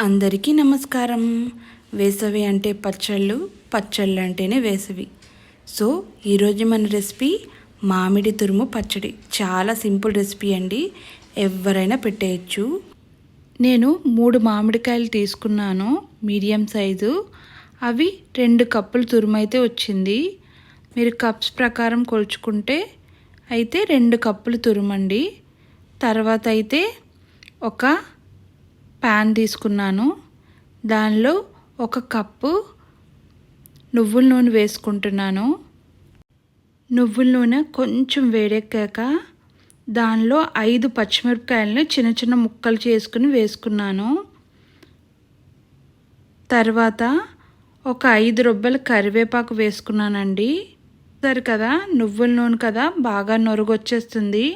అందరికీ నమస్కారం. వేసవి అంటే పచ్చళ్ళు, పచ్చళ్ళు అంటేనే వేసవి. సో ఈరోజు మన రెసిపీ మామిడి తురుము పచ్చడి. చాలా సింపుల్ రెసిపీ అండి, ఎవరైనా పెట్టేయచ్చు. నేను 3 మామిడికాయలు తీసుకున్నాను, మీడియం సైజు. అవి 2 కప్పులు తురుము అయితే వచ్చింది. మీరు కప్స్ ప్రకారం కొలుచుకుంటే అయితే 2 కప్పులు తురుమండి. తర్వాత అయితే ఒక ప్యాన్ తీసుకున్నాను, దానిలో 1 కప్పు నువ్వుల నూనె వేసుకుంటున్నాను. నువ్వుల నూనె కొంచెం వేడెక్కాక దానిలో 5 పచ్చిమిరపకాయలను చిన్న చిన్న ముక్కలు చేసుకుని వేసుకున్నాను. తర్వాత ఒక 5 రొబ్బల కరివేపాకు వేసుకున్నానండి. సరే కదా, నువ్వుల నూనె కదా, బాగా నొరగొచ్చేస్తుంది.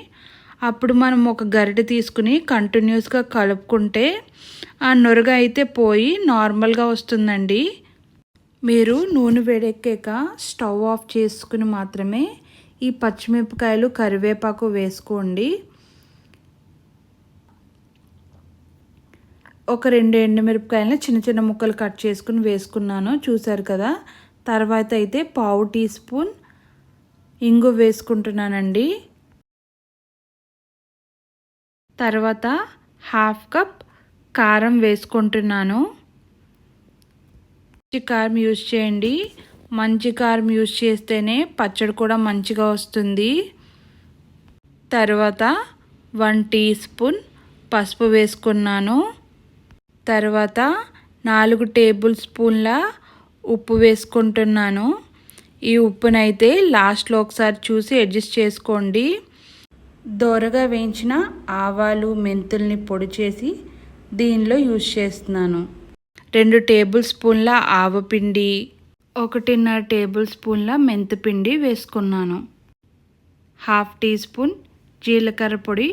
అప్పుడు మనం ఒక గరిటె తీసుకుని కంటిన్యూస్గా కలుపుకుంటే ఆ నొరగ అయితే పోయి నార్మల్గా వస్తుందండి. మీరు నూనె వేడెక్కాక స్టవ్ ఆఫ్ చేసుకుని మాత్రమే ఈ పచ్చిమిరపకాయలు కరివేపాకు వేసుకోండి. ఒక 2 ఎండుమిరపకాయలను చిన్న చిన్న ముక్కలు కట్ చేసుకుని వేసుకున్నాను, చూసారు కదా. తర్వాత అయితే 1/2 టీ స్పూన్ ఇంగు వేసుకుంటున్నానండి. తర్వాత 1/2 కప్ కారం వేసుకుంటున్నాను. మంచి కారం యూజ్ చేయండి, మంచి కారం యూజ్ చేస్తేనే పచ్చడి కూడా మంచిగా వస్తుంది. తర్వాత 1 టీ స్పూన్ పసుపు వేసుకున్నాను. తర్వాత 4 టేబుల్ స్పూన్ల ఉప్పు వేసుకుంటున్నాను. ఈ ఉప్పునైతే లాస్ట్లో ఒకసారి చూసి అడ్జస్ట్ చేసుకోండి. దోరగా వేయించిన ఆవాలు, మెంతుల్ని పొడి చేసి దీనిలో యూజ్ చేస్తున్నాను. 2 టేబుల్ స్పూన్ల ఆవపిండి, 1.5 టేబుల్ స్పూన్ల మెంతిపిండి వేసుకున్నాను. 1/2 టీ స్పూన్ జీలకర్ర పొడి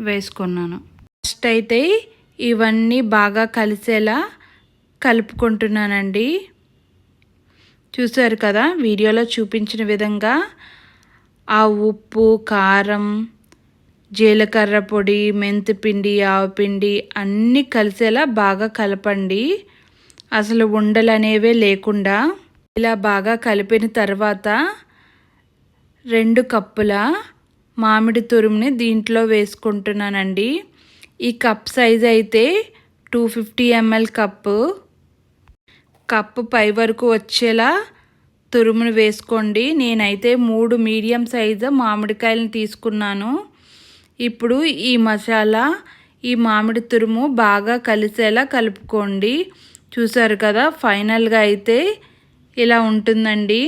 వేసుకున్నాను. ఫస్ట్ అయితే ఇవన్నీ బాగా కలిసేలా కలుపుకుంటున్నానండి. చూసారు కదా, వీడియోలో చూపించిన విధంగా ఆ ఉప్పు, కారం, జీలకర్ర పొడి, మెంతిపిండి, ఆవపిండి అన్నీ కలిసేలా బాగా కలపండి, అసలు ఉండలు అనేవే లేకుండా. ఇలా బాగా కలిపిన తర్వాత 2 కప్పుల మామిడి తురుముని దీంట్లో వేసుకుంటున్నానండి. ఈ కప్ సైజ్ అయితే 250 ml కప్పు పై వరకు వచ్చేలా తురుమును వేసుకోండి. నేనైతే 3 మీడియం సైజు మామిడికాయలను తీసుకున్నాను. ఇప్పుడు ఈ మసాలా, ఈ మామిడి తురుము బాగా కలిసేలా కలుపుకోండి. చూసారు కదా, ఫైనల్గా అయితే ఇలా ఉంటుందండి.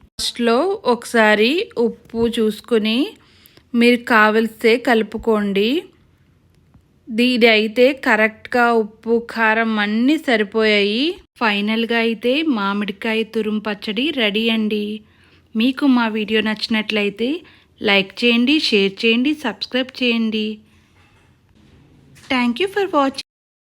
లాస్ట్లో ఒకసారి ఉప్పు చూసుకుని మీరు కావలిస్తే కలుపుకోండి. ఇది అయితే కరెక్ట్గా ఉప్పు, కారం అన్నీ సరిపోయాయి. ఫైనల్గా అయితే మామిడికాయ తురుము పచ్చడి రెడీ అండి. మీకు మా వీడియో నచ్చినట్లయితే లైక్ చేయండి, షేర్ చేయండి, సబ్స్క్రైబ్ చేయండి. Thank you for watching.